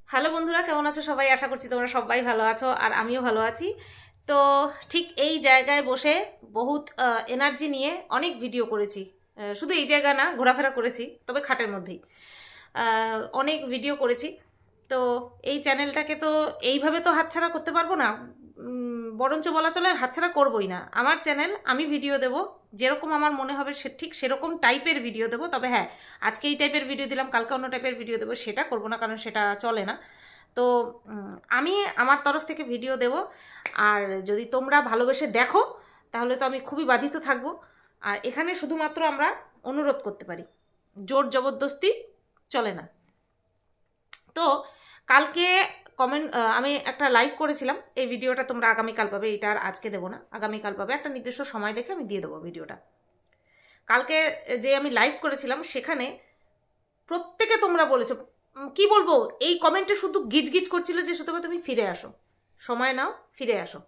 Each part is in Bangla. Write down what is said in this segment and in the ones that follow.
হ্যালো বন্ধুরা, কেমন আছো সবাই? আশা করছি তোমরা সবাই ভালো আছো আর আমিও ভালো আছি। তো ঠিক এই জায়গায় বসে বহুত এনার্জি নিয়ে অনেক ভিডিও করেছি। শুধু এই জায়গা না, ঘোরাফেরা করেছি, তবে খাটের মধ্যেই অনেক ভিডিও করেছি। তো এই চ্যানেলটাকে তো এইভাবে তো হাতছাড়া করতে পারবো না। বরঞ্চ বলা চলে হাতছাড়া করবোই না। আমার চ্যানেল, আমি ভিডিও দেব যেরকম আমার মনে হবে, সে ঠিক সেরকম টাইপের ভিডিও দেবো। তবে হ্যাঁ, আজকে এই টাইপের ভিডিও দিলাম, কালকে অন্য টাইপের ভিডিও দেবো, সেটা করবো না, কারণ সেটা চলে না। তো আমি আমার তরফ থেকে ভিডিও দেব। আর যদি তোমরা ভালোবেসে দেখো তাহলে তো আমি খুবই বাধিত থাকবো। আর এখানে শুধুমাত্র আমরা অনুরোধ করতে পারি, জোর জবরদস্তি চলে না। তো কালকে কমেন্ট, আমি একটা লাইভ করেছিলাম। এই ভিডিওটা তোমরা আগামীকাল পাবে, এটা আর আজকে দেবো না, আগামীকাল পাবে। একটা নির্দিষ্ট সময় দেখে আমি দিয়ে দেবো ভিডিওটা। কালকে যে আমি লাইভ করেছিলাম সেখানে প্রত্যেকে তোমরা বলেছো, কি বলবো, এই কমেন্টে শুধু গিজগিজ করছিল যে শুধু তুমি ফিরে আসো, সময় নাও, ফিরে আসো।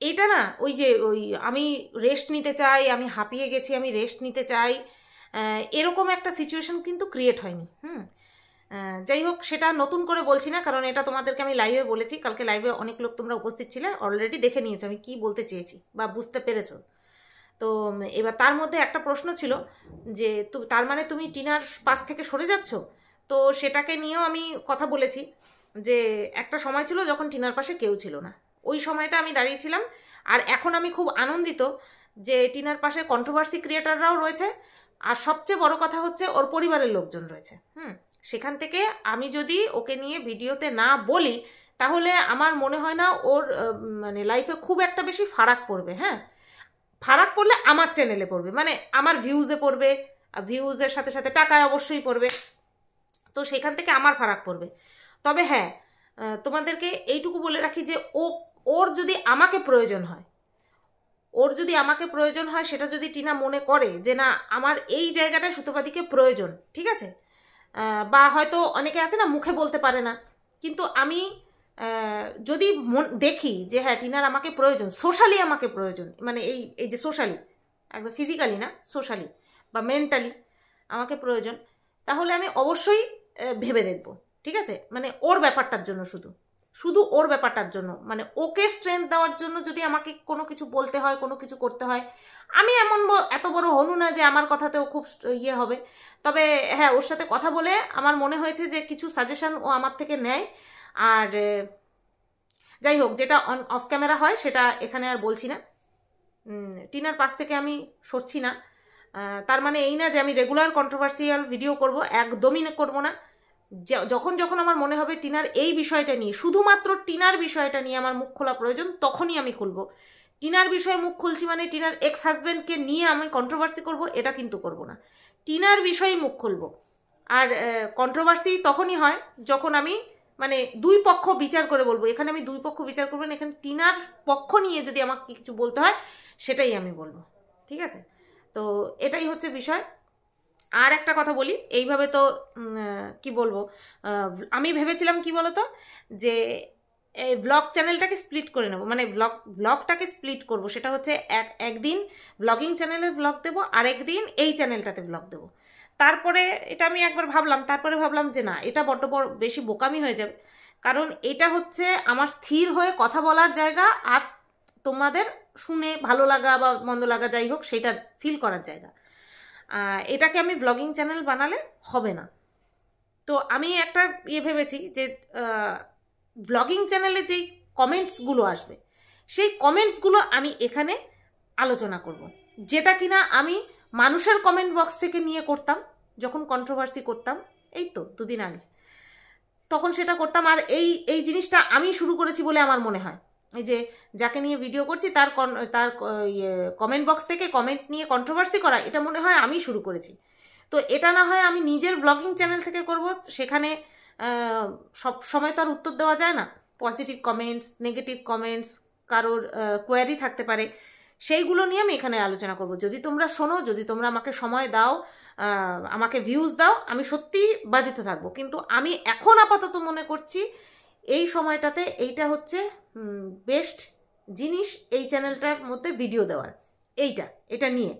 এটা না, ওই যে ওই আমি রেস্ট নিতে চাই, আমি হাঁপিয়ে গেছি, আমি রেস্ট নিতে চাই, এরকম একটা সিচুয়েশন কিন্তু ক্রিয়েট হয়নি। যাই হোক, সেটা নতুন করে বলছি না, কারণ এটা তোমাদেরকে আমি লাইভে বলেছি। কালকে লাইভে অনেক লোক তোমরা উপস্থিত ছিলে, অলরেডি দেখে নিয়েছো আমি কি বলতে চেয়েছি বা বুঝতে পেরেছো। তো এবার তার মধ্যে একটা প্রশ্ন ছিল যে তার মানে তুমি টিনার পাশ থেকে সরে যাচ্ছ। তো সেটাকে নিয়েও আমি কথা বলেছি যে একটা সময় ছিল যখন টিনার পাশে কেউ ছিল না, ওই সময়টা আমি দাঁড়িয়েছিলাম। আর এখন আমি খুব আনন্দিত যে টিনার পাশে কন্ট্রোভার্সি ক্রিয়েটাররাও রয়েছে, আর সবচেয়ে বড় কথা হচ্ছে ওর পরিবারের লোকজন রয়েছে। সেখান থেকে আমি যদি ওকে নিয়ে ভিডিওতে না বলি তাহলে আমার মনে হয় না ওর মানে লাইফে খুব একটা বেশি ফারাক পড়বে। হ্যাঁ, ফারাক পড়লে আমার চ্যানেলে পড়বে, মানে আমার ভিউজে পড়বে, ভিউজের সাথে সাথে টাকায় অবশ্যই পড়বে। তো সেখান থেকে আমার ফারাক পড়বে। তবে হ্যাঁ, তোমাদেরকে এইটুকু বলে রাখি যে ওর যদি আমাকে প্রয়োজন হয়, সেটা যদি টিনা মনে করে যে না, আমার এই জায়গাটায় সুতোপাদিকে প্রয়োজন, ঠিক আছে। বা হয়তো অনেকে আছে না, মুখে বলতে পারে না, কিন্তু আমি যদি দেখি যে হ্যাঁ টিনার আমাকে প্রয়োজন, সোশ্যালি আমাকে প্রয়োজন, মানে এই এই যে সোশ্যালি, একদম ফিজিক্যালি না, সোশ্যালি বা মেন্টালি আমাকে প্রয়োজন, তাহলে আমি অবশ্যই ভেবে দেখব। ঠিক আছে, মানে ওর ব্যাপারটার জন্য, শুধু শুধু ওর ব্যাপারটার জন্য, মানে ওকে স্ট্রেংথ দেওয়ার জন্য যদি আমাকে কোনো কিছু বলতে হয়, কোনো কিছু করতে হয়, আমি এমন এত বড় হনু না যে আমার কথাতেও খুব ইয়ে হবে। তবে হ্যাঁ, ওর সাথে কথা বলে আমার মনে হয়েছে যে কিছু সাজেশন ও আমার থেকে নেয়। আর যাই হোক, যেটা অন অফ ক্যামেরা হয় সেটা এখানে আর বলছি না। টিনার পাশ থেকে আমি সরছি না। তার মানে এই না যে আমি রেগুলার কন্ট্রোভার্সিয়াল ভিডিও করব, একদমই করব না। যখন যখন আমার মনে হবে টিনার এই বিষয়টা নিয়ে, শুধুমাত্র টিনার বিষয়টা নিয়ে আমার মুখ খোলা প্রয়োজন, তখনই আমি খুলব। টিনার বিষয়ে মুখ খুলছি মানে টিনার এক্স হাজব্যান্ডকে নিয়ে আমি কন্ট্রোভার্সি করব, এটা কিন্তু করব না। টিনার বিষয়েই মুখ খুলব। আর কন্ট্রোভার্সি তখনই হয় যখন আমি মানে দুই পক্ষ বিচার করে বলবো। এখানে আমি দুই পক্ষ বিচার করবো না, এখানে টিনার পক্ষ নিয়ে যদি আমাকে কিছু বলতে হয় সেটাই আমি বলবো। ঠিক আছে, তো এটাই হচ্ছে বিষয়। আর একটা কথা বলি, এইভাবে তো কি বলবো, আমি ভেবেছিলাম কি বলতো, যে এই ব্লগ চ্যানেলটাকে স্প্লিট করে নেবো, মানে ব্লগটাকে স্প্লিট করব। সেটা হচ্ছে একদিন ব্লগিং চ্যানেলে ব্লগ দেবো, আর একদিন এই চ্যানেলটাতে ব্লগ দেবো। তারপরে এটা আমি একবার ভাবলাম, তারপরে ভাবলাম যে না, এটা বড্ড বড় বেশি বোকামি হয়ে যাবে। কারণ এটা হচ্ছে আমার স্থির হয়ে কথা বলার জায়গা, আর তোমাদের শুনে ভালো লাগা বা মন্দ লাগা যাই হোক সেটা ফিল করার জায়গা। এটাকে আমি ব্লগিং চ্যানেল বানালে হবে না। তো আমি একটা ভেবেছি যে ব্লগিং চ্যানেলে যেই কমেন্টসগুলো আসবে, সেই কমেন্টসগুলো আমি এখানে আলোচনা করব, যেটা কিনা আমি মানুষের কমেন্ট বক্স থেকে নিয়ে করতাম যখন কন্ট্রোভার্সি করতাম, এই তো দুদিন আগে, তখন সেটা করতাম। আর এই এই জিনিসটা আমি শুরু করেছি বলে আমার মনে হয়। এই যে যাকে নিয়ে ভিডিও করছি তার তার কমেন্ট বক্স থেকে কমেন্ট নিয়ে কন্ট্রোভার্সি করা, এটা মনে হয় আমি শুরু করেছি। তো এটা না হয় আমি নিজের ব্লগিং চ্যানেল থেকে করব, সেখানে সব সময় তো আর উত্তর দেওয়া যায় না। পজিটিভ কমেন্টস, নেগেটিভ কমেন্টস, কারোর কোয়ারি থাকতে পারে, সেইগুলো নিয়ে আমি এখানে আলোচনা করব। যদি তোমরা শোনো, যদি তোমরা আমাকে সময় দাও, আমাকে ভিউজ দাও, আমি সত্যিই বাধিত থাকবো। কিন্তু আমি এখন আপাতত মনে করছি এই সময়টাতে এইটা হচ্ছে বেস্ট জিনিস এই চ্যানেলটার মধ্যে ভিডিও দেওয়ার। এটা নিয়ে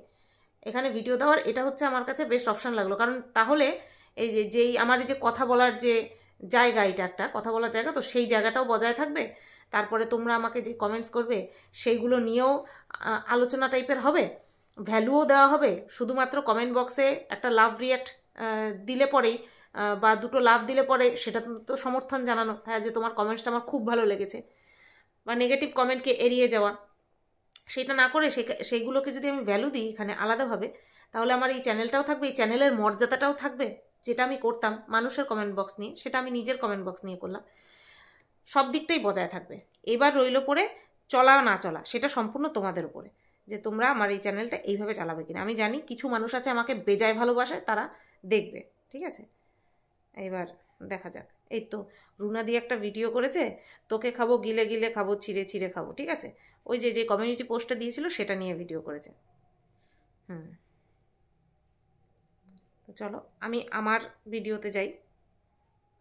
এখানে ভিডিও দেওয়ার, এটা হচ্ছে আমার কাছে বেস্ট অপশান লাগলো। কারণ তাহলে এই যে যেই আমার এই যে কথা বলার যে জায়গা, এটা একটা কথা বলার জায়গা, তো সেই জায়গাটাও বজায় থাকবে। তারপরে তোমরা আমাকে যে কমেন্টস করবে সেইগুলো নিয়েও আলোচনা টাইপের হবে, ভ্যালুও দেওয়া হবে। শুধুমাত্র কমেন্ট বক্সে একটা লাভ রিয়াক্ট দিলে পরেই বা দুটো লাভ দিলে পরে সেটা তো সমর্থন জানানো, হ্যাঁ যে তোমার কমেন্টসটা আমার খুব ভালো লেগেছে, বা নেগেটিভ কমেন্টকে এড়িয়ে যাওয়া, সেটা না করে সেইগুলোকে যদি আমি ভ্যালু দিই এখানে আলাদাভাবে, তাহলে আমার এই চ্যানেলটাও থাকবে, এই চ্যানেলের মর্যাদাটাও থাকবে। যেটা আমি করতাম মানুষের কমেন্ট বক্স নিয়ে, সেটা আমি নিজের কমেন্ট বক্স নিয়ে করলাম, সব দিকটাই বজায় থাকবে। এবার রইল পরে চলা না চলা, সেটা সম্পূর্ণ তোমাদের উপরে, যে তোমরা আমার এই চ্যানেলটা এইভাবে চালাবে কিনা। আমি জানি কিছু মানুষ আছে আমাকে বেজায় ভালোবাসে, তারা দেখবে, ঠিক আছে। এবার দেখা যাক। এই তো রুনা দিয়ে একটা ভিডিও করেছে, তোকে খাবো গিলে গিলে খাবো, ছিঁড়ে ছিঁড়ে খাবো, ঠিক আছে। ওই যে কমিউনিটি পোস্টটা দিয়েছিল সেটা নিয়ে ভিডিও করেছে। তো চলো আমি আমার ভিডিওতে যাই,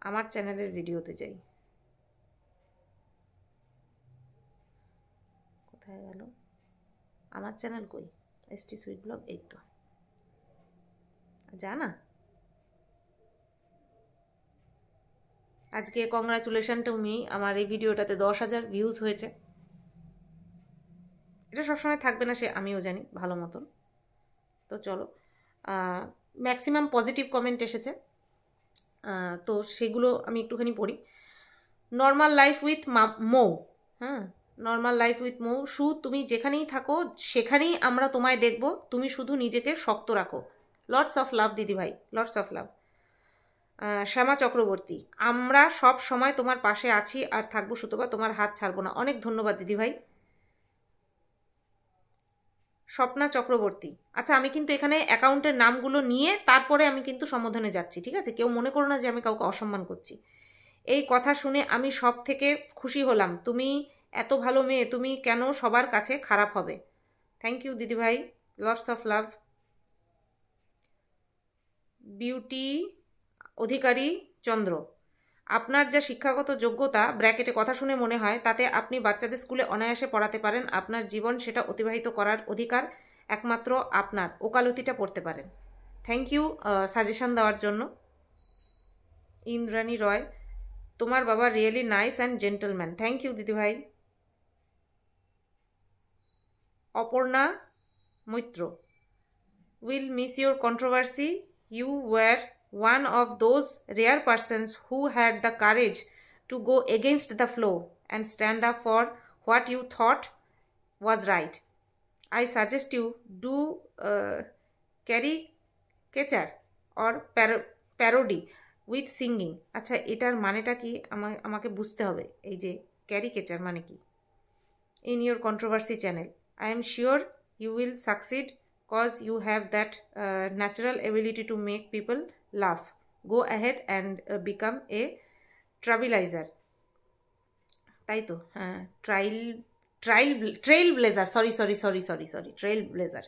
আমার চ্যানেলের ভিডিওতে যাই। কোথায় গেল আমার চ্যানেল? কই, এসটি সুইট ব্লগ, এই তো, জানা। আজকে কংগ্রাচুলেশন টু মি, আমার এই ভিডিওটাতে 10,000 ভিউজ হয়েছে। এটা সবসময় থাকবে না সে আমিও জানি ভালো মতন। তো চলো, ম্যাক্সিমাম পজিটিভ কমেন্ট এসেছে, তো সেগুলো আমি একটুখানি পড়ি। নর্মাল লাইফ উইথ মৌ, হ্যাঁ, নর্মাল লাইফ উইথ মৌ। তুমি যেখানেই থাকো সেখানেই আমরা তোমায় দেখব, তুমি শুধু নিজেকে শক্ত রাখো। লটস অফ লাভ দিদিভাই, লটস অফ লাভ। শ্যামা চক্রবর্তী, আমরা সব সময় তোমার পাশে আছি আর থাকবো সুতপা, তোমার হাত ছাড়বো না। অনেক ধন্যবাদ দিদিভাই। স্বপ্না চক্রবর্তী, আচ্ছা আমি কিন্তু এখানে অ্যাকাউন্টের নামগুলো নিয়ে তারপরে আমি কিন্তু সম্বোধনে যাচ্ছি, ঠিক আছে। কেউ মনে করো না যে আমি কাউকে অসম্মান করছি। এই কথা শুনে আমি সব থেকে খুশি হলাম, তুমি এত ভালো মেয়ে, তুমি কেন সবার কাছে খারাপ হবে। থ্যাংক ইউ দিদিভাই, লটস অফ লাভ। বিউটি অধিকারী চন্দ্র, আপনার যা শিক্ষাগত যোগ্যতা ব্র্যাকেটে কথা শুনে মনে হয়, তাতে আপনি বাচ্চাদের স্কুলে অনায়াসে পড়াতে পারেন। আপনার জীবন সেটা অতিবাহিত করার অধিকার একমাত্র আপনার, ওকালতিটা পড়তে পারেন। থ্যাংক ইউ সাজেশন দেওয়ার জন্য। ইন্দ্রাণী রয়, তোমার বাবা really nice and gentleman. Thank you দিদিভাই। Aparna Maitra, will miss your controversy, you were one of those rare persons who had the courage to go against the flow and stand up for what you thought was right. I suggest you do caricature or parody with singing. আচ্ছা এটার মানেটা কি আমাকে বুঝতে হবে, এই যে ক্যারিকেচার মানে কি। In your controversy channel, I am sure you will succeed cause you have that natural ability to make people laugh. Go ahead and become a trailblazer. তাই তো, হ্যাঁ, trailblazer, sorry trailblazer.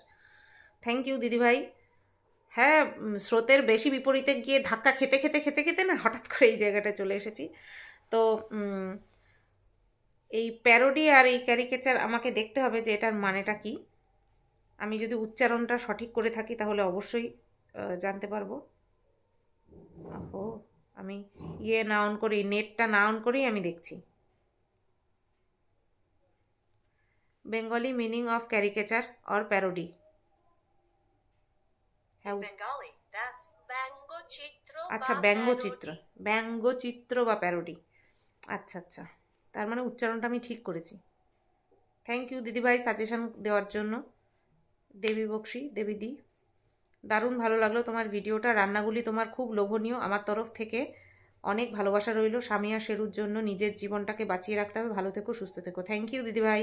Thank you দিদিভাই। হ্যাঁ, স্রোতের বেশি বিপরীতে গিয়ে ধাক্কা খেতে খেতে খেতে খেতে না হঠাৎ করে এই জায়গাটায় চলে এসেছি। তো এই প্যারোডি আর এই ক্যারিকেচার আমাকে দেখতে হবে যে এটার মানেটা কি। আমি যদি উচ্চারণটা সঠিক করে থাকি তাহলে অবশ্যই জানতে পারবো। ও আমি না অন করি, নেটটা না অন করেই আমি দেখছি। Bengali meaning of caricature or parody. আচ্ছা ব্যঙ্গচিত্র বা প্যারোডি। আচ্ছা আচ্ছা, তার মানে উচ্চারণটা আমি ঠিক করেছি। থ্যাংক ইউ দিদিভাই সাজেশন দেওয়ার জন্য। দেবী বক্সি, দেবীদি, দারুণ ভালো লাগলো তোমার ভিডিওটা, রান্নাগুলি তোমার খুব লোভনীয়। আমার তরফ থেকে অনেক ভালোবাসা রইল। সামিয়া শেরুর জন্য নিজের জীবনটাকে বাঁচিয়ে রাখতে হবে। ভালো থেকো, সুস্থ থেকো। থ্যাংক ইউ দিদিভাই।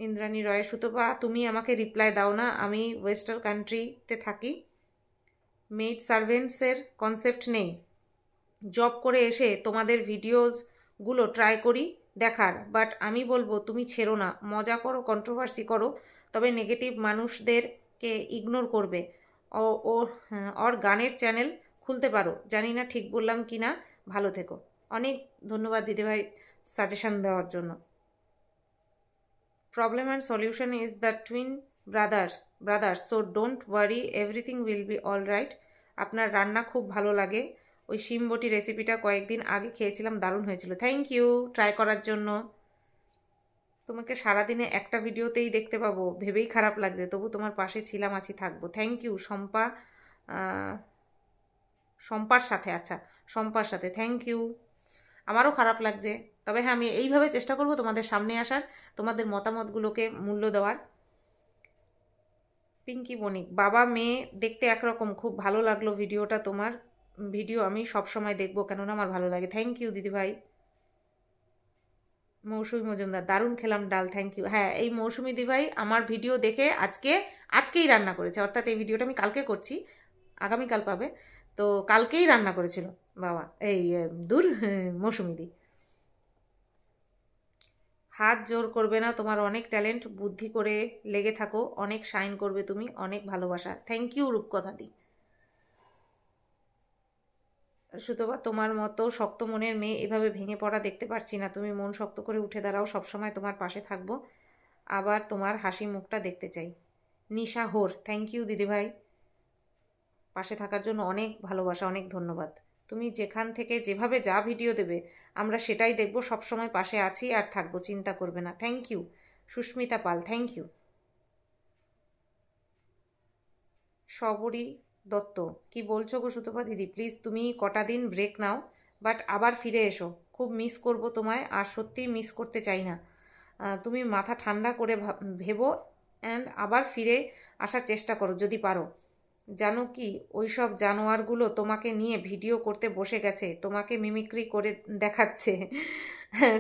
ইন্দ্রাণী রয়, সুতপা তুমি আমাকে রিপ্লাই দাও না, আমি ওয়েস্টার্ন কান্ট্রিতে থাকি, মেড সার্ভেন্টসের কনসেপ্ট নেই। জব করে এসে তোমাদের ভিডিওসগুলো ট্রাই করি দেখার, বাট আমি বলবো তুমি ছেড়ো না, মজা করো, কন্ট্রোভার্সি করো, তবে নেগেটিভ মানুষদেরকে ইগনোর করবে। ওর গানের চ্যানেল খুলতে পারো। জানি না ঠিক বললাম কি না, ভালো থেকো। অনেক ধন্যবাদ দিদিভাই সাজেশন দেওয়ার জন্য। Problem and solution is the twin brothers, so don't worry, everything will be all right. আপনার রান্না খুব ভালো লাগে। ওই শিম বটি রেসিপিটা কয়েকদিন আগে খেয়েছিলাম, দারুণ হয়েছিল। থ্যাংক ইউ ট্রাই করার জন্য। তোমাকে সারাদিনে একটা ভিডিওতেই দেখতে পাবো ভেবেই খারাপ লাগছে, তবু তোমার পাশে ছিলাম, আছি, থাকবো। থ্যাংক ইউ শম্পা, শম্পার সাথে, আচ্ছা শম্পার সাথে, থ্যাংক ইউ। আমারও খারাপ লাগছে, তবে হ্যাঁ আমি এইভাবে চেষ্টা করব তোমাদের সামনে আসার, তোমাদের মতামতগুলোকে মূল্য দেওয়ার। পিঙ্কি বণিক, বাবা মেয়ে দেখতে একরকম, খুব ভালো লাগলো ভিডিওটা, তোমার ভিডিও আমি সবসময় দেখবো, কেননা আমার ভালো লাগে। থ্যাংক ইউ দিদিভাই। মৌসুমি মজুমদার, দারুণ খেলাম ডাল, থ্যাংক ইউ। হ্যাঁ এই মৌসুমি দিদিভাই আমার ভিডিও দেখে আজকেই রান্না করেছে, অর্থাৎ এই ভিডিওটা আমি কালকে করছি, আগামীকাল পাবে, তো কালকেই রান্না করেছিল বাবা, এই দূর মৌসুমি দি। হাত জোর করবে না, তোমার অনেক ট্যালেন্ট, বুদ্ধি করে লেগে থাকো, অনেক শাইন করবে তুমি, অনেক ভালোবাসা। থ্যাংক ইউ রূপকথা দি। সুতবা, তোমার মতো শক্ত মনের মেয়ে এভাবে ভেঙে পড়া দেখতে পারছি না, তুমি মন শক্ত করে উঠে দাঁড়াও, সবসময় তোমার পাশে থাকবো, আবার তোমার হাসি মুখটা দেখতে চাই। নিশা হোর, থ্যাংক ইউ দিদিভাই, পাশে থাকার জন্য অনেক ভালোবাসা, অনেক ধন্যবাদ। তুমি যেখান থেকে যেভাবে যা ভিডিও দেবে আমরা সেটাই দেখব, সবসময় পাশে আছি আর থাকবো, চিন্তা করবে না। Thank you Susmita Pal, thank you. Sabari Dutta, কি বলছো গো সুতপা দিদি, প্লিজ তুমি কটা দিন ব্রেক নাও, বাট আবার ফিরে এসো, খুব মিস করব তোমায়, আর সত্যি মিস করতে চাই না। তুমি মাথা ঠান্ডা করে ভেবো অ্যান্ড আবার ফিরে আসার চেষ্টা করো যদি পারো। জানো কি, ওইসব জানোয়ারগুলো তোমাকে নিয়ে ভিডিও করতে বসে গেছে, তোমাকে মিমিক্রি করে দেখাচ্ছে,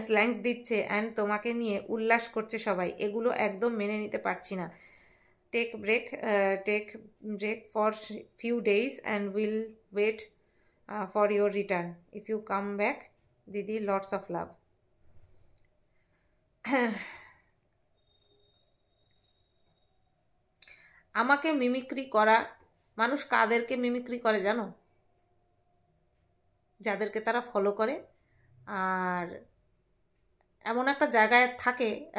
স্ল্যাংস দিচ্ছে অ্যান্ড তোমাকে নিয়ে উল্লাস করছে সবাই, এগুলো একদম মেনে নিতে পারছি না। Take break for few days and we'll wait for your return. If you come back, দিদি lots of love. আমাকে মিমিক্রি করা মানুষ কাদেরকে মিমিক্রি করে জানো? যাদেরকে তারা ফলো করে আর এমন একটা জায়গায়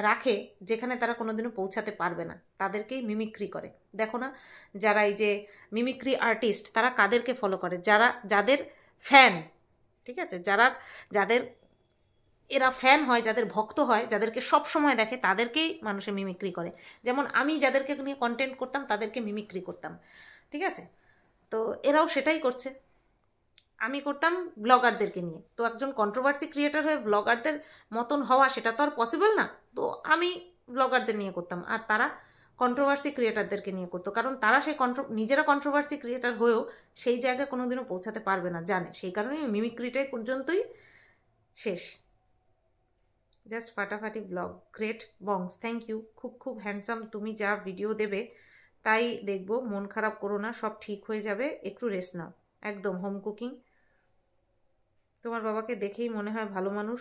রাখে যেখানে তারা কোনোদিনও পৌঁছাতে পারবে না, তাদেরকেই মিমিক্রি করে। দেখো না, যারা এই যে মিমিক্রি আর্টিস্ট, তারা কাদেরকে ফলো করে? যাদের ফ্যান, ঠিক আছে, যাদের এরা ফ্যান হয়, যাদের ভক্ত হয়, যাদেরকে সব সময় দেখে, তাদেরকেই মানুষে মিমিক্রি করে। যেমন আমি যাদেরকে নিয়ে কন্টেন্ট করতাম তাদেরকে মিমিক্রি করতাম, ঠিক আছে, তো এরাও সেটাই করছে। আমি করতাম ব্লগারদেরকে নিয়ে, তো একজন কন্ট্রোভার্সি ক্রিয়েটার হয়ে ব্লগারদের মতন হওয়া সেটা তো আর পসিবল না, তো আমি ব্লগারদের নিয়ে করতাম, আর তারা কন্ট্রোভার্সি ক্রিয়েটারদেরকে নিয়ে করতো, কারণ তারা নিজেরা কন্ট্রোভার্সি ক্রিয়েটার হয়েও সেই জায়গায় কোনোদিনও পৌঁছাতে পারবে না, জানে, সেই কারণে মিমিক্রিটাই পর্যন্তই শেষ। জাস্ট ফাটাফাটি ব্লগ, গ্রেট বংস, থ্যাংক ইউ, খুব খুব হ্যান্ডসাম, তুমি যা ভিডিও দেবে তাই দেখবো, মন খারাপ করো না, সব ঠিক হয়ে যাবে, একটু রেস্ট নাও। একদম হোম কুকিং। তোমার বাবাকে দেখেই মনে হয় ভালো মানুষ,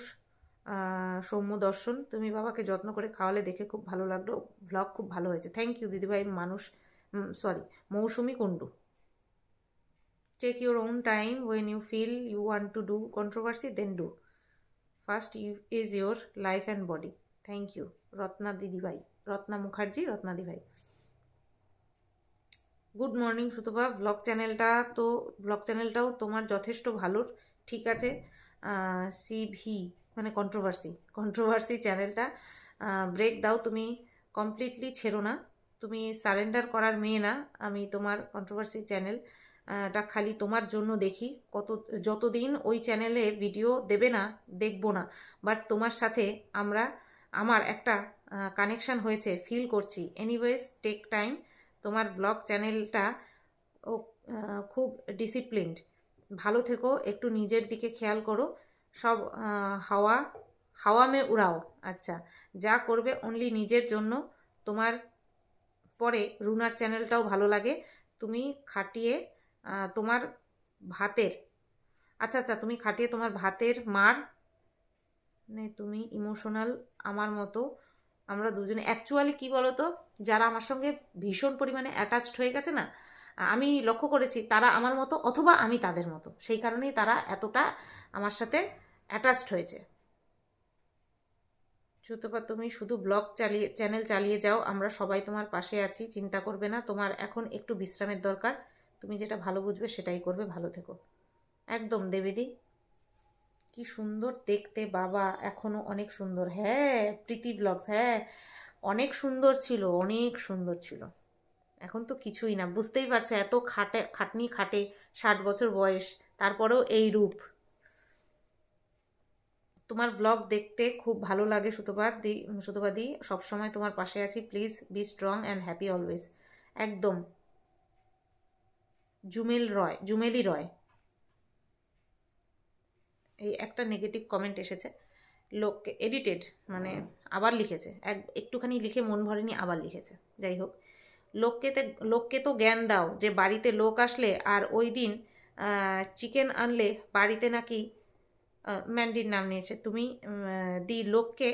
সৌম্য দর্শন, তুমি বাবাকে যত্ন করে খাওয়ালে দেখে খুব ভালো লাগলো, ভ্লগ খুব ভালো হয়েছে। থ্যাংক ইউ দিদিভাই। Mousumi Kundu, take your own time, when you feel you want to do controversy then do, first is your life and body. Thank you Ratna দিদিভাই, রত্না মুখার্জি, রত্না দিভাই। গুড মর্নিং সুতপা, ব্লগ চ্যানেলটাও তোমার যথেষ্ট ভালোর, ঠিক আছে, সিভি মানে কন্ট্রোভার্সি চ্যানেলটা ব্রেক দাও, তুমি কমপ্লিটলি ছেড়ো না, তুমি সারেন্ডার করার মেয়ে না। আমি তোমার কন্ট্রোভার্সি চ্যানেলটা খালি তোমার জন্য দেখি, যতদিন ওই চ্যানেলে ভিডিও দেবে না দেখবো না, বাট তোমার সাথে আমার একটা কানেকশান হয়েছে, ফিল করছি। এনিওয়েজ টেক টাইম, তোমার ব্লগ চ্যানেলটা খুব ডিসিপ্লিনড, ভালো থেকো, একটু নিজের দিকে খেয়াল করো, সব হাওয়া মে উড়াও, আচ্ছা, যা করবে অনলি নিজের জন্য। তোমার পরে রুনার চ্যানেলটাও ভালো লাগে, তুমি খাটিয়ে তোমার ভাতের, আচ্ছা তুমি খাটিয়ে তোমার ভাতের মার, তুমি ইমোশনাল আমার মতো, আমরা দুজনে অ্যাকচুয়ালি কি বলো তো, যারা আমার সঙ্গে ভীষণ পরিমাণে অ্যাটাচড হয়ে গেছে না, আমি লক্ষ্য করেছি তারা আমার মতো অথবা আমি তাদের মতো, সেই কারণেই তারা এতটা আমার সাথে অ্যাটাচড হয়েছে। সুতপা, তুমি শুধু চ্যানেল চালিয়ে যাও, আমরা সবাই তোমার পাশে আছি, চিন্তা করবে না, তোমার এখন একটু বিশ্রামের দরকার, তুমি যেটা ভালো বুঝবে সেটাই করবে, ভালো থেকো। একদম দেবেদি, কি সুন্দর দেখতে বাবা, এখনও অনেক সুন্দর। হ্যাঁ প্রীতি ব্লগস, হ্যাঁ অনেক সুন্দর ছিল, অনেক সুন্দর ছিল। এখন তো কিছুই না, বুঝতেই পারছো, এত খাটনি খাটে, 60 বছর বয়স, তারপরেও এই রূপ। তোমার ব্লগ দেখতে খুব ভালো লাগে সুতপাদি, সবসময় তোমার পাশে আছি, please be strong and happy always. একদম। জুমেলি রয়, এই একটা নেগেটিভ কমেন্ট এসেছে, লোককে এডিটেড, মানে আবার লিখেছে, একটুখানি লিখে মন ভরেনি, আবার লিখেছে। যাই হোক, লোককে তো জ্ঞান দাও যে বাড়িতে লোক আসলে আর ওই দিন চিকেন আনলে বাড়িতে নাকি, ম্যান্ডির নাম নিয়েছে, তুমি লোককে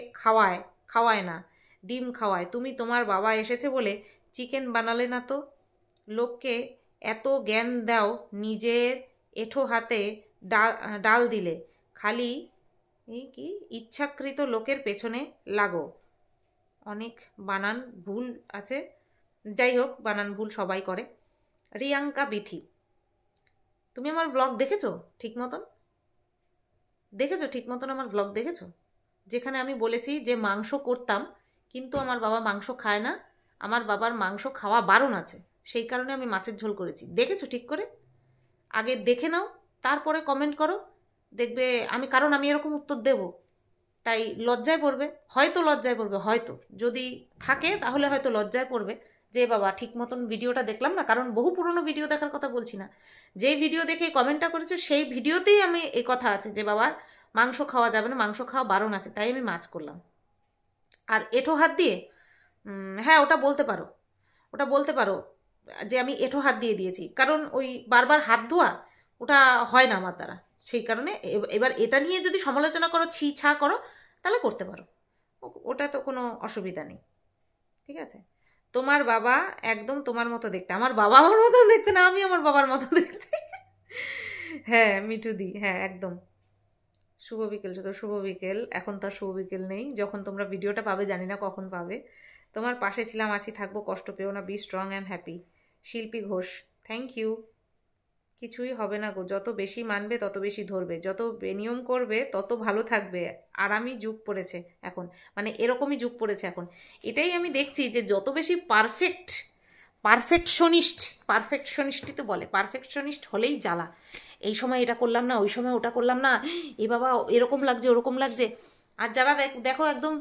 খাওয়ায় না, ডিম খাওয়ায়, তুমি তোমার বাবা এসেছে বলে চিকেন বানালে না তো। লোককে এত জ্ঞান দাও, নিজের এঁঠো হাতে ডাল দিলে, খালি এই কি ইচ্ছাকৃত লোকের পেছনে লাগো। অনেক বানান ভুল আছে, যাই হোক বানান ভুল সবাই করে। রিয়াঙ্কা বিথি, তুমি আমার ব্লগ দেখেছো ঠিক মতন? আমার ব্লগ দেখেছো? যেখানে আমি বলেছি যে মাংস করতাম, কিন্তু আমার বাবা মাংস খায় না, আমার বাবার মাংস খাওয়া বারণ আছে, সেই কারণে আমি মাছের ঝোল করেছি। দেখেছো ঠিক করে? আগে দেখে নাও, তারপরে কমেন্ট করো, দেখবে কারণ আমি এরকম উত্তর দেব, তাই লজ্জায় পড়বে, হয়তো যদি থাকে তাহলে হয়তো লজ্জায় পড়বে যে বাবা ঠিক মতন ভিডিওটা দেখলাম না, কারণ বহু পুরনো ভিডিও দেখার কথা বলছি না, যে ভিডিও দেখে কমেন্টটা করেছো সেই ভিডিওতেই আমি এই কথা আছে যে বাবার মাংস খাওয়া যাবে না, মাংস খাওয়া বারণ আছে, তাই আমি মাছ করলাম। আর এঁঠো হাত দিয়ে, হ্যাঁ ওটা বলতে পারো যে আমি এঁঠো হাত দিয়ে দিয়েছি, কারণ ওই বারবার হাত ধোয়া ওটা হয় না আমার দ্বারা, সেই কারণে। এবার এটা নিয়ে যদি সমালোচনা করো, ছি ছা করো, তাহলে করতে পারো, ওটা তো কোনো অসুবিধা নেই, ঠিক আছে। তোমার বাবা একদম তোমার মতো দেখতে, আমার বাবা আমার মতো দেখতে না, আমি আমার বাবার মতো দেখতে। হ্যাঁ মিঠুদি, হ্যাঁ একদম। শুভ বিকেল, শুভ বিকেল, এখন তো শুভ বিকেল নেই, যখন তোমরা ভিডিওটা পাবে জানি না কখন পাবে। তোমার পাশে ছিলাম, আছি, থাকবো, কষ্ট পেও না, বি স্ট্রং অ্যান্ড হ্যাপি। শিল্পী ঘোষ, থ্যাংক ইউ। কিছুই হবে না গো, যত বেশি মানবে তত বেশি ধরবে, যত বেনিয়ম করবে তত ভালো থাকবে, আরামই যুগ পড়েছে এখন, মানে এরকমই যুগ পড়েছে এখন। এটাই আমি দেখছি যে যত বেশি পারফেকশনিস্টই তো বলে, পারফেকশনিস্ট হলেই জ্বালা। এই সময় এটা করলাম না, ওই সময় ওটা করলাম না, এ বাবা এরকম লাগছে ওরকম লাগছে। আর যারা দেখো একদম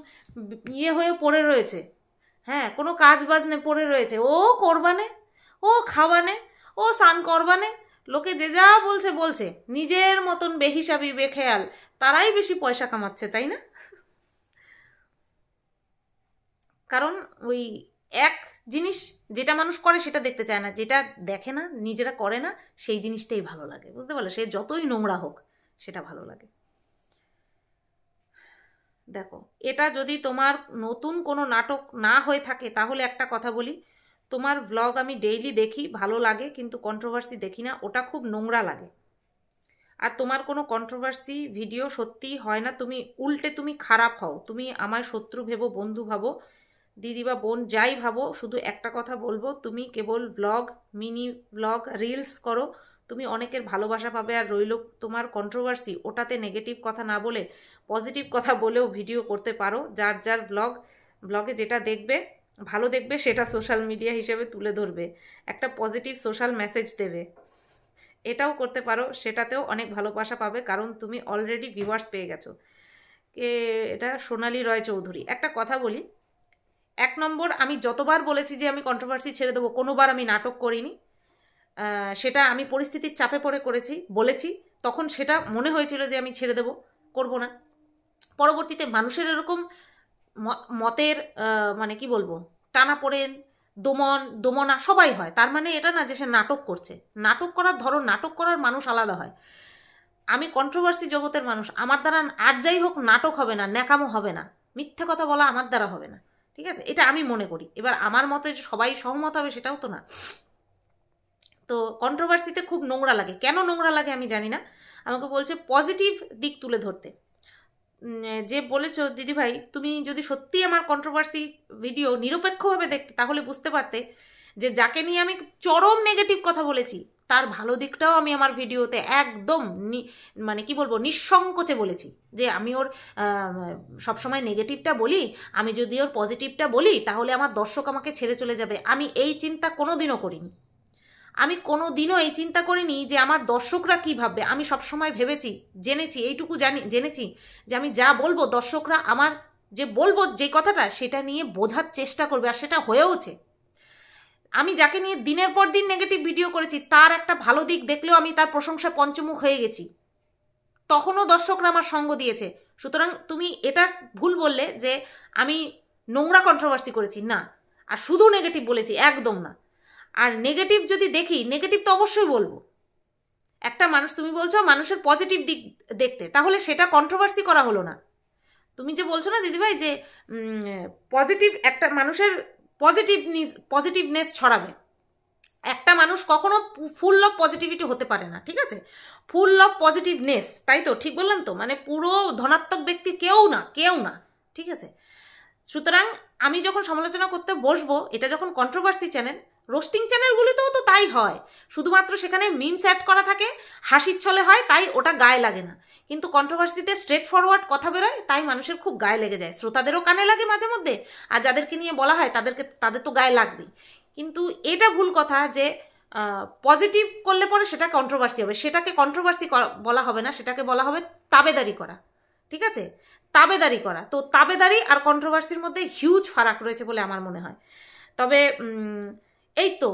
ইয়ে হয়ে পড়ে রয়েছে, হ্যাঁ কোনো কাজ বাজ নেই, পড়ে রয়েছে, ও করবানে, ও খাওয়ানে, ও স্নান করবানে, লোকে যে যা বলছে, নিজের মতন বেহিসাবি বেখেয়াল, তারাই বেশি পয়সা কামাচ্ছে, তাই না? কারণ ওই এক জিনিস যেটা মানুষ করে সেটা দেখতে চায় না, যেটা দেখে না, নিজেরা করে না, সেই জিনিসটাই ভালো লাগে, বুঝতে পারলে? সে যতই নোংরা হোক সেটা ভালো লাগে। দেখো, এটা যদি তোমার নতুন কোনো নাটক না হয়ে থাকে তাহলে একটা কথা বলি, তোমার ভ্লগ আমি ডেইলি দেখি, ভালো লাগে, কিন্তু কন্ট্রোভার্সি দেখি না, ওটা খুব নোংরা লাগে। আর তোমার কোনো কন্ট্রোভার্সি ভিডিও সত্যিই হয় না, তুমি খারাপ হও, তুমি আমায় শত্রু ভেবো, বন্ধু ভাবো, দিদি বা বোন যাই ভাবো, শুধু একটা কথা বলবো, তুমি কেবল ভ্লগ, মিনি ভ্লগ, রিলস করো, তুমি অনেকের ভালোবাসা পাবে। আর রইল তোমার কন্ট্রোভার্সি, ওটাতে নেগেটিভ কথা না বলে পজিটিভ কথা বলেও ভিডিও করতে পারো, যার ব্লগে যেটা দেখবে ভালো দেখবে সেটা সোশ্যাল মিডিয়া হিসেবে তুলে ধরবে, একটা পজিটিভ সোশ্যাল মেসেজ দেবে, এটাও করতে পারো, সেটাতেও অনেক ভালোবাসা পাবে, কারণ তুমি অলরেডি ভিউয়ার্স পেয়ে গেছো। এটা সোনালী রয় চৌধুরী। একটা কথা বলি, 1 নম্বর, আমি যতবার বলেছি যে আমি কন্ট্রোভার্সি ছেড়ে দেবো, কোনোবার আমি নাটক করিনি, সেটা আমি পরিস্থিতির চাপে পড়ে বলেছি, তখন সেটা মনে হয়েছিল যে আমি ছেড়ে দেবো, করবো না। পরবর্তীতে মানুষের এরকম মতের মানে কি বলবো, টানাপোড়েন, দমনা সবাই হয়, তার মানে এটা না যে সে নাটক করছে। নাটক করার ধরন, নাটক করার মানুষ আলাদা হয়। আমি কন্ট্রোভার্সি জগতের মানুষ, আমার দ্বারা আর যাই হোক নাটক হবে না, ন্যাকামো হবে না, মিথ্যে কথা বলা আমার দ্বারা হবে না, ঠিক আছে? এটা আমি মনে করি। এবার আমার মতে সবাই সহমত হবে সেটাও তো না। তো কন্ট্রোভার্সিতে খুব নোংরা লাগে, কেন নোংরা লাগে আমি জানি না, আমাকে বলছে পজিটিভ দিক তুলে ধরতে। যে বলেছ দিদিভাই, তুমি যদি সত্যি আমার কন্ট্রোভার্সি ভিডিও নিরপেক্ষভাবে দেখতে, তাহলে বুঝতে পারতে যে যাকে নিয়ে আমি চরম নেগেটিভ কথা বলেছি, তার ভালো দিকটাও আমি আমার ভিডিওতে একদম মানে কি বলবো, নিঃসংকোচে বলেছি যে আমি ওর সবসময় নেগেটিভটা বলি, আমি যদি ওর পজিটিভটা বলি তাহলে আমার দর্শক আমাকে ছেড়ে চলে যাবে। আমি এই চিন্তা কোনোদিনও করিনি, আমি কোনো দিনও এই চিন্তা করিনি যে আমার দর্শকরা কী ভাববে। আমি সবসময় ভেবেছি, জেনেছি, এইটুকু জেনেছি যে আমি যা বলবো দর্শকরা আমার যে বলবো যে কথাটা সেটা নিয়ে বোঝার চেষ্টা করবে, আর সেটা হয়েওছে। আমি যাকে নিয়ে দিনের পর দিন নেগেটিভ ভিডিও করেছি তার একটা ভালো দিক দেখলেও আমি তার প্রশংসা পঞ্চমুখ হয়ে গেছি, তখনও দর্শকরা আমার সঙ্গ দিয়েছে। সুতরাং তুমি এটা ভুল বললে যে আমি নোংরা কন্ট্রোভার্সি করেছি, না। আর শুধু নেগেটিভ বলেছি, একদম না। আর নেগেটিভ যদি দেখি, নেগেটিভ তো অবশ্যই বলবো। একটা মানুষ, তুমি বলছো মানুষের পজিটিভ দিক দেখতে, তাহলে সেটা কন্ট্রোভার্সি করা হলো না। তুমি যে বলছো না দিদিভাই যে পজিটিভ, একটা মানুষের পজিটিভনেস ছড়াবে, একটা মানুষ কখনো ফুল অফ পজিটিভিটি হতে পারে না, ঠিক আছে? ফুল অফ পজিটিভনেস, তাই তো ঠিক বললাম তো? মানে পুরো ধনাত্মক ব্যক্তি কেউ না, ঠিক আছে? সুতরাং আমি যখন সমালোচনা করতে বসবো, এটা যখন কন্ট্রোভার্সি চ্যানেল, রোস্টিং চ্যানেলগুলিতেও তো তাই হয়, শুধুমাত্র সেখানে মিমস অ্যাড করা থাকে, হাসির ছলে হয়, তাই ওটা গায়ে লাগে না। কিন্তু কন্ট্রোভার্সিতে স্ট্রেট ফরওয়ার্ড কথা বেরোয়, তাই মানুষের খুব গায়ে লেগে যায়, শ্রোতাদেরও কানে লাগে মাঝে মধ্যে, আর যাদেরকে নিয়ে বলা হয় তাদের তো গায়ে লাগবেই। কিন্তু এটা ভুল কথা যে পজিটিভ করলে পরে সেটা কন্ট্রোভার্সি হবে। সেটাকে কন্ট্রোভার্সি বলা হবে না, সেটাকে বলা হবে তাবেদারি করা, ঠিক আছে? তাবেদারি করা। তো তাবেদারি আর কন্ট্রোভার্সির মধ্যে হিউজ ফারাক রয়েছে বলে আমার মনে হয়। তবে এই তো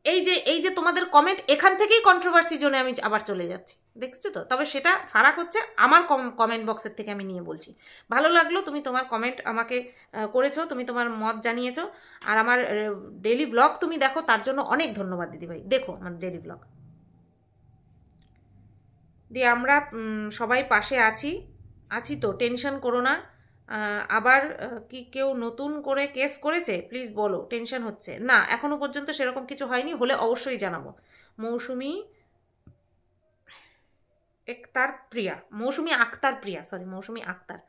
এই যে তোমাদের কমেন্ট, এখান থেকেই কন্ট্রোভার্সি জোনে আমি আবার চলে যাচ্ছি, দেখছো তো? তবে সেটা ফারাক হচ্ছে আমার কমেন্ট বক্সের থেকে আমি নিয়ে বলছি। ভালো লাগলো তুমি তোমার কমেন্ট আমাকে করেছো, তুমি তোমার মত জানিয়েছো। আর আমার ডেলি ব্লগ তুমি দেখো, তার জন্য অনেক ধন্যবাদ দিদিভাই। দেখো আমার ডেলি ব্লগ দিয়ে আমরা সবাই পাশে আছি তো, টেনশন করো না। আবার কি কেউ নতুন করে কেস করেছে? প্লিজ বলো, টেনশন হচ্ছে। না, এখনো পর্যন্ত সেরকম কিছু হয়নি, হলে অবশ্যই জানাবো। মৌসুমি আক্তার প্রিয়া, মৌসুমি আক্তার।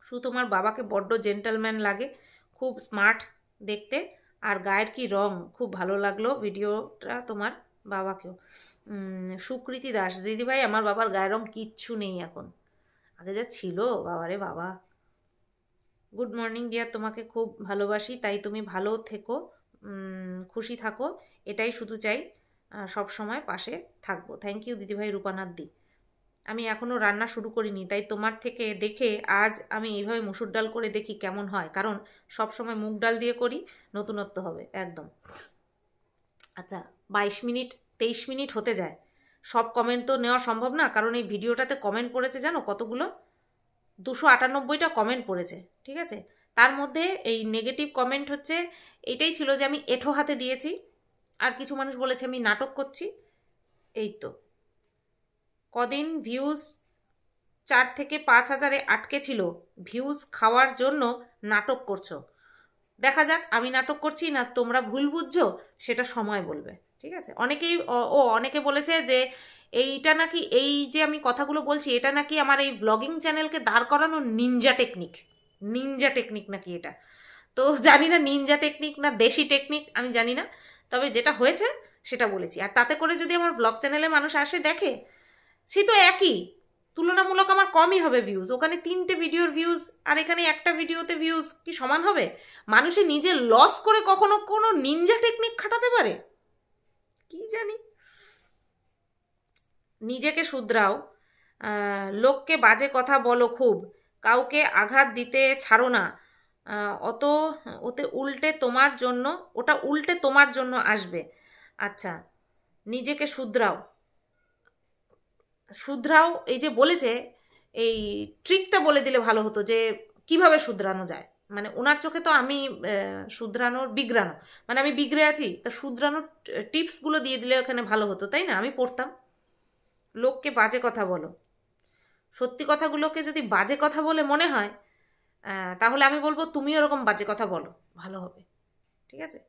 শুধু তোমার বাবাকে বড্ড জেন্টলম্যান লাগে, খুব স্মার্ট দেখতে, আর গায়ের কি রং, খুব ভালো লাগলো ভিডিওটা তোমার বাবাকেও। সুকৃতি দাস, দিদিভাই আমার বাবার গায়ের রং কিচ্ছু নেই এখন, আগে যা ছিল, বাবারে বাবা। গুড মর্নিং ডিয়ার, তোমাকে খুব ভালোবাসি, তাই তুমি ভালো থেকো, খুশি থাকো, এটাই শুধু চাই, সব সময় পাশে থাকবো। থ্যাংক ইউ দিদিভাই রূপানাথ দি। আমি এখনও রান্না শুরু করিনি, তাই তোমার থেকে দেখে আজ আমি এইভাবে মুসুর ডাল করে দেখি কেমন হয়, কারণ সব সময় মুগ ডাল দিয়ে করি, নতুনত্ব হবে একদম। আচ্ছা, 22 মিনিট 23 মিনিট হতে যায়, সব কমেন্ট তো নেওয়া সম্ভব না, কারণ এই ভিডিওটাতে কমেন্ট পড়েছে জানো কতগুলো? 298টা কমেন্ট পড়েছে, ঠিক আছে? তার মধ্যে এই নেগেটিভ কমেন্ট হচ্ছে এটাই ছিল যে আমি এঁঠো হাতে দিয়েছি, আর কিছু মানুষ বলেছে আমি নাটক করছি। এই তো কদিন ভিউজ 4 থেকে 5 হাজারে আটকে ছিল, ভিউজ খাওয়ার জন্য নাটক করছো। দেখা যাক আমি নাটক করছি না তোমরা ভুল বুঝছো, সেটা সময় বলবে, ঠিক আছে? অনেকে বলেছে যে এইটা নাকি, এই যে আমি কথাগুলো বলছি এটা নাকি আমার এই ব্লগিং চ্যানেলকে দাঁড় করানো নিনজা টেকনিক নাকি এটা। তো জানি না নিনজা টেকনিক না দেশি টেকনিক, আমি জানি না, তবে যেটা হয়েছে সেটা বলেছি। আর তাতে করে যদি আমার ব্লগ চ্যানেলে মানুষ আসে দেখে, সে তো একই, তুলনামূলক আমার কমই হবে ভিউজ। ওখানে 3টে ভিডিওর ভিউজ আর এখানে একটা ভিডিওতে ভিউজ কি সমান হবে? মানুষে নিজে লস করে কখনো কোনো নিনজা টেকনিক খাটাতে পারে? কি জানি। নিজেকে শুধরাও, লোককে বাজে কথা বলো খুব, কাউকে আঘাত দিতে ছাড়ো না, ওটা উল্টে তোমার জন্য আসবে। আচ্ছা, নিজেকে শুধরাও এই যে বলেছে, এই ট্রিকটা বলে দিলে ভালো হতো যে কিভাবে শুধরানো যায়। মানে ওনার চোখে তো আমি বিগড়ানো, মানে আমি বিগড়ে আছি, তা শুধরানোর টিপসগুলো দিয়ে দিলে ওখানে ভালো হতো, তাই না? আমি পড়তাম লোককে বাজে কথা বলো। সত্যি কথাগুলোকে যদি বাজে কথা বলে মনে হয়, তাহলে আমি বলবো তুমি ওরকম বাজে কথা বলো, ভালো হবে, ঠিক আছে?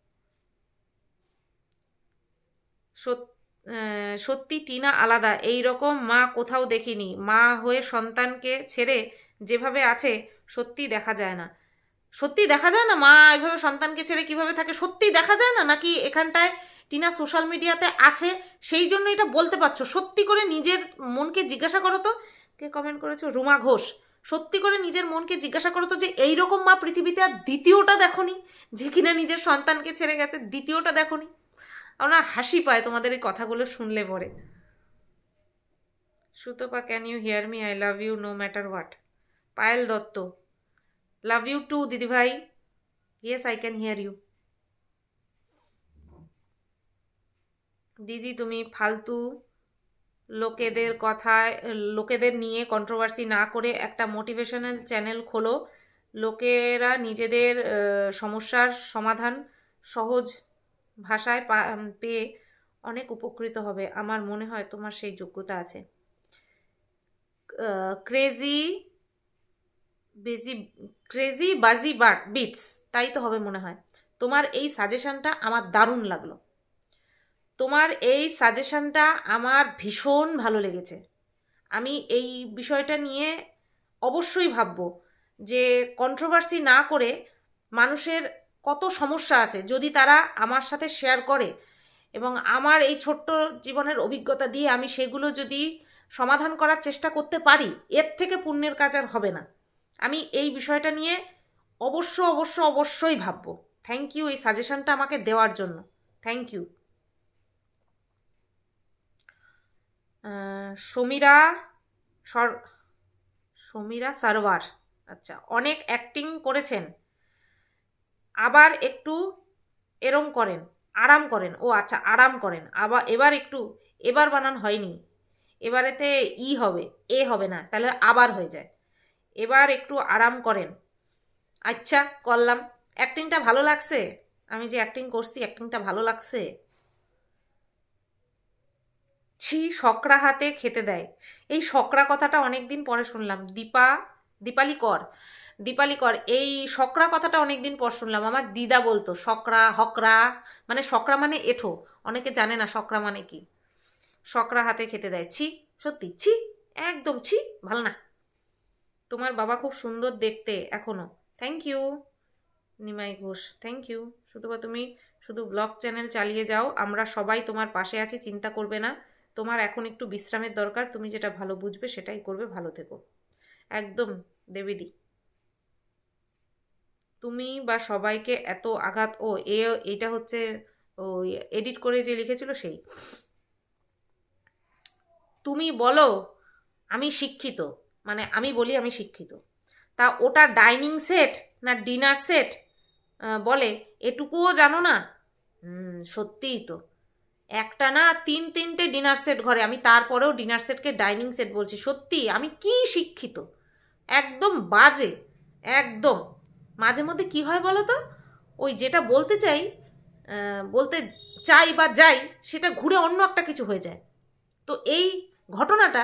সত্যি টিনা আলাদা, এই রকম মা কোথাও দেখিনি, মা হয়ে সন্তানকে ছেড়ে যেভাবে আছে সত্যি দেখা যায় না। সত্যি দেখা যায় না মা এইভাবে সন্তানকে ছেড়ে কিভাবে থাকে, সত্যি দেখা যায় না, নাকি এখানটায় টিনা সোশ্যাল মিডিয়াতে আছে সেই জন্য এটা বলতে পারছো? সত্যি করে নিজের মনকে জিজ্ঞাসা করো তো। কে কমেন্ট করেছো? রুমা ঘোষ। সত্যি করে নিজের মনকে জিজ্ঞাসা করো তো যে এইরকম মা পৃথিবীতে আর দ্বিতীয়টা দেখোনি, যে কিনা নিজের সন্তানকে ছেড়ে গেছে, দ্বিতীয়টা দেখোনি? আমার হাসি পায় তোমাদের এই কথাগুলো শুনলে পরে। Sutapa, can you hear me? I love you no matter what. Payel Dutta, love you too দিদি ভাই। Yes, I can hear you. দিদি তুমি ফালতু লোকেদের কথায়, লোকেদের নিয়ে কন্ট্রোভার্সি না করে একটা মোটিভেশনাল চ্যানেল খোলো। লোকেরা নিজেদের সমস্যার সমাধান সহজ ভাষায় পেয়ে অনেক উপকৃত হবে। আমার মনে হয় তোমার সেই যোগ্যতা আছে। ক্রেজি বেজি ক্রেজি বাজি বিটস, তাই তো হবে মনে হয়। তোমার এই সাজেশনটা আমার দারুণ লাগলো। তোমার এই সাজেশনটা আমার ভীষণ ভালো লেগেছে। আমি এই বিষয়টা নিয়ে অবশ্যই ভাববো যে কন্ট্রোভার্সি না করে মানুষের কত সমস্যা আছে যদি তারা আমার সাথে শেয়ার করে, এবং আমার এই ছোট্ট জীবনের অভিজ্ঞতা দিয়ে আমি সেগুলো যদি সমাধান করার চেষ্টা করতে পারি, এর থেকে পুণ্যের কাজ আর হবে না। আমি এই বিষয়টা নিয়ে অবশ্যই ভাববো। থ্যাংক ইউ এই সাজেশনটা আমাকে দেওয়ার জন্য, থ্যাংক ইউ। সমীরা সমীরা সারোয়ার, আচ্ছা, অনেক অ্যাক্টিং করেছেন, আবার একটু এরম করেন, আরাম করেন। ও আচ্ছা, আরাম করেন। আবার এবার বানান হয়নি, এবারেতে ই হবে, এ হবে না, তাহলে আবার হয়ে যায়। এবার একটু আরাম করেন। আচ্ছা, করলাম। অ্যাক্টিংটা ভালো লাগছে, আমি যে অ্যাক্টিং করছি অ্যাক্টিংটা ভালো লাগছে। ছি, সকরা হাতে খেতে দেয়। এই সকরা কথাটা অনেক দিন পরে শুনলাম। দীপালি কর এই সকরা কথাটা অনেক দিন পর শুনলাম। আমার দিদা বলতো সকরা হকরা, মানে সকরা মানে এঠো, অনেকে জানে না সকরা মানে কি। সকরা হাতে খেতে দেয়, ছি, সত্যি ছি, একদম ছি, ভালো না। তোমার বাবা খুব সুন্দর দেখতে এখনো। Thank you Nimai Ghosh, thank you. তুমি শুধু ব্লগ চ্যানেল চালিয়ে যাও, আমরা সবাই তোমার পাশে আছি, চিন্তা করবে না। তোমার এখন একটু বিশ্রামের দরকার, তুমি যেটা ভালো বুঝবে সেটাই করবে, ভালো থেকো। একদম দেবীদি। তুমি বা সবাইকে এত আঘাত, ও এইটা হচ্ছে ওই এডিট করে যে লিখেছিল সেই। তুমি বলো আমি শিক্ষিত, মানে আমি বলি আমি শিক্ষিত, তা ওটা ডাইনিং সেট না ডিনার সেট বলে, এটুকুও জানো না? সত্যিই তো, একটা না তিনটে ডিনার সেট ঘরে, আমি তারপরেও ডিনার সেটকে ডাইনিং সেট বলছি। সত্যি আমি কি শিক্ষিত, একদম বাজে, একদম। মাঝে মধ্যে কি হয় বলো তো, ওই যেটা বলতে চাই বা যাই, সেটা ঘুরে অন্য একটা কিছু হয়ে যায়। তো এই ঘটনাটা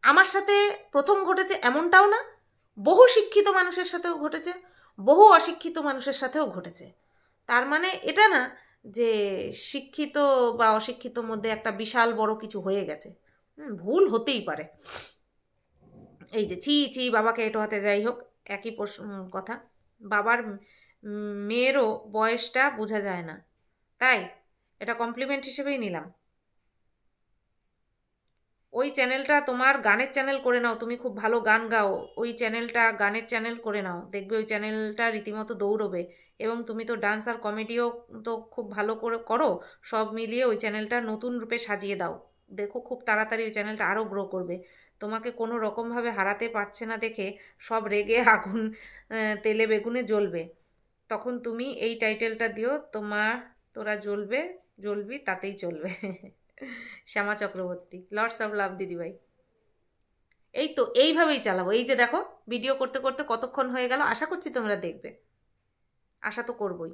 আমার সাথে প্রথম ঘটেছে এমনটাও না, বহু শিক্ষিত মানুষের সাথেও ঘটেছে, বহু অশিক্ষিত মানুষের সাথেও ঘটেছে। তার মানে এটা না যে শিক্ষিত বা অশিক্ষিতর মধ্যে একটা বিশাল বড় কিছু হয়ে গেছে। ভুল হতেই পারে। এই যে ছি ছি বাবাকে এটো হাতে, যাই হোক একই কথা। বাবার মেয়েরও বয়সটা বোঝা যায় না, তাই এটা কমপ্লিমেন্ট হিসেবেই নিলাম। ওই চ্যানেলটা তোমার গানের চ্যানেল করে নাও, তুমি খুব ভালো গান গাও, ওই চ্যানেলটা গানের চ্যানেল করে নাও, দেখবে ওই চ্যানেলটা রীতিমতো দৌড়বে। এবং তুমি তো ডান্স আর কমেডিও তো খুব ভালো করে করো, সব মিলিয়ে ওই চ্যানেলটা নতুন রূপে সাজিয়ে দাও, দেখো খুব তাড়াতাড়ি ওই চ্যানেলটা আরও গ্রো করবে। তোমাকে কোনো রকমভাবে হারাতে পারছে না দেখে সব রেগে আগুন তেলে বেগুনে জ্বলবে, তখন তুমি এই টাইটেলটা দিও, তোরা জ্বলবি তাতেই চলবে। শ্যামা চক্রবর্তী, লর্ডস অফ লাভ দিদিভাই। এই তো এইভাবেই চালাবো। এই যে দেখো ভিডিও করতে করতে কতক্ষণ হয়ে গেল, আশা করছি তোমরা দেখবে, আশা তো করবই।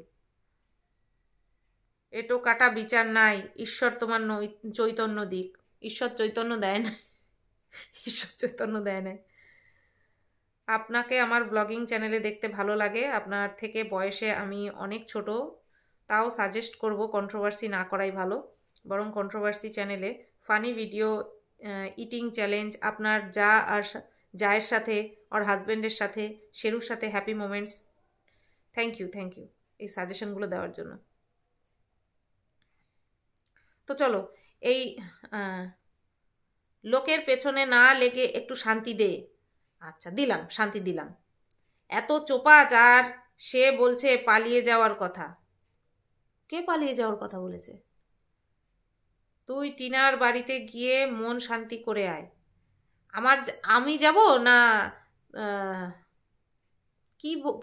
এটো কাটা বিচার নাই, ঈশ্বর তোমার চৈতন্য দিক। ঈশ্বর চৈতন্য দেয় না, ঈশ্বর চৈতন্য দেয় না। আপনাকে আমার ব্লগিং চ্যানেলে দেখতে ভালো লাগে, আপনার থেকে বয়সে আমি অনেক ছোট, তাও সাজেস্ট করব কন্ট্রোভার্সি না করাই ভালো, বরং কন্ট্রোভার্সি চ্যানেলে ফানি ভিডিও, ইটিং চ্যালেঞ্জ, আপনার জায়ের সাথে ওর হাজব্যান্ডের সাথে, শেরুর সাথে হ্যাপি মোমেন্টস, থ্যাংক ইউ এই সাজেশনগুলো দেওয়ার জন্য। তো চলো, এই লোকের পেছনে না লেগে একটু শান্তি দে। আচ্ছা, দিলাম, শান্তি দিলাম। এত চোপাচ, আর সে বলছে পালিয়ে যাওয়ার কথা। কে পালিয়ে যাওয়ার কথা বলেছে? তুই টিনার বাড়িতে গিয়ে মন শান্তি করে আয়। আমি যাব না?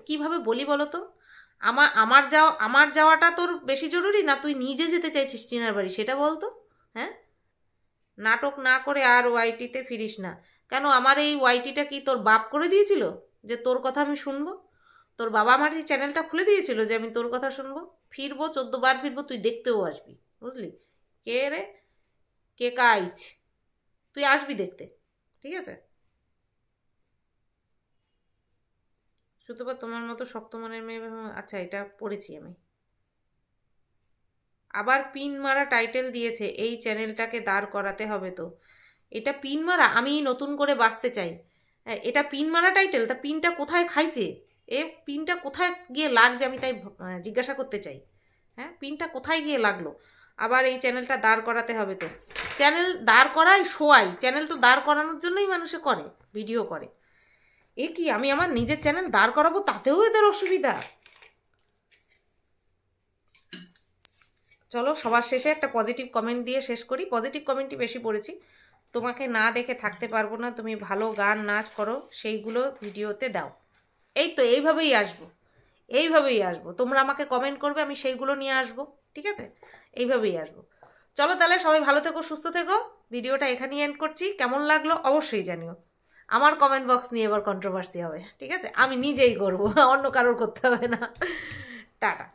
কিভাবে বলি বলো তো? আমার যাওয়াটা তোর বেশি জরুরি, না তুই নিজে যেতে চাইছিস টিনার বাড়ি, সেটা বলতো। হ্যাঁ, নাটক না করে আর ওয়াইটিতে ফিরিস না। কেন, আমার এই ওয়াইটিটা কি তোর বাপ করে দিয়েছিল যে তোর কথা আমি শুনবো? তোর বাবা আমার যে চ্যানেলটা খুলে দিয়েছিল যে আমি তোর কথা শুনবো? ফিরবো, 14 বার ফিরবো, তুই দেখতেও আসবি, বুঝলি? কে রে, কে কাইছ, তুই আসবি দেখতে, ঠিক আছে? সুতপা তোমার মতো শক্ত মনের মেয়ে। আচ্ছা, এটা পড়েছি আমি। আবার পিন মারা টাইটেল দিয়েছে, এই চ্যানেলটাকে দাঁড় করাতে হবে। তো এটা পিন মারা? আমি নতুন করে বাঁচতে চাই। এটা পিন মারা টাইটেল? তা পিনটা কোথায় খাইছে? পিনটা কোথায় গিয়ে লাগছে আমি তাই জিজ্ঞাসা করতে চাই। হ্যাঁ, পিনটা কোথায় গিয়ে লাগলো? আবার এই চ্যানেলটা দাঁড় করাতে হবে। তো চ্যানেল দাঁড় করাই শোয়াই, চ্যানেল তো দাঁড় করানোর জন্যই মানুষে করে, ভিডিও করে। এ কি, আমি আমার নিজের চ্যানেল দাঁড় করাবো, তাতেও এদের অসুবিধা? চলো, সবার শেষে একটা পজিটিভ কমেন্ট দিয়ে শেষ করি। পজিটিভ কমেন্টই বেশি পড়েছি। তোমাকে না দেখে থাকতে পারবো না, তুমি ভালো গান নাচ করো, সেইগুলো ভিডিওতে দাও। এই তো, এইভাবেই আসবো। তোমরা আমাকে কমেন্ট করবে, আমি সেইগুলো নিয়ে আসবো, ঠিক আছে? এইভাবেই আসবো। চলো তাহলে, সবাই ভালো থেকো, সুস্থ থেকো। ভিডিওটা এখানেই এন্ড করছি। কেমন লাগলো অবশ্যই জানিও। আমার কমেন্ট বক্স নিয়ে এবার কন্ট্রোভার্সি হবে, ঠিক আছে? আমি নিজেই করবো, অন্য কারোর করতে হবে না। টাটা।